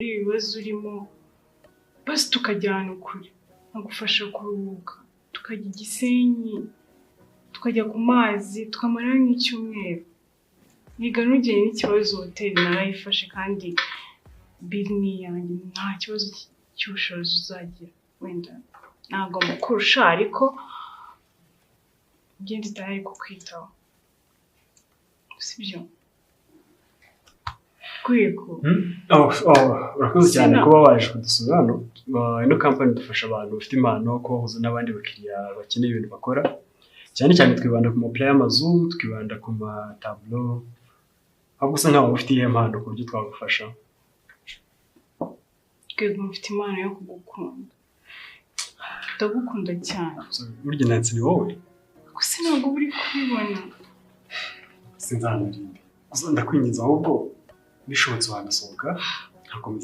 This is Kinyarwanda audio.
ibibazo urimo basi tukajyana ukuri nkagufasha kuruhuka tukajya Gisenyi tukajya ku mazi tukamara nk'icyumweru niga nugeye n'ikibazo hoteli narayifashe kandi bini yanjye nta kibazo cy'ubushobozi uzagira wenda ntabwo mukurusha ariko ngende ndahari kukwitaho sibyo RWEGO urakoze cyane kuba waje kudusura hano ino company dufasha abantu bafite impano ko bahuza n'abandi bakiriya bakeneye ibintu bakora cyane cyane twibanda ku maplan y'amazu twibanda ku matableau ahubwo usa nkaho ufite iyo mpano ku buryo twagufasha RWEGO mfite impano yo kugukunda ndagukunda cyane burya natsi ni wowe gusa ntabwo uri kubibona sinzanarinde ndakwinginze ahubwo bishobotse wagasohoka ntakomeza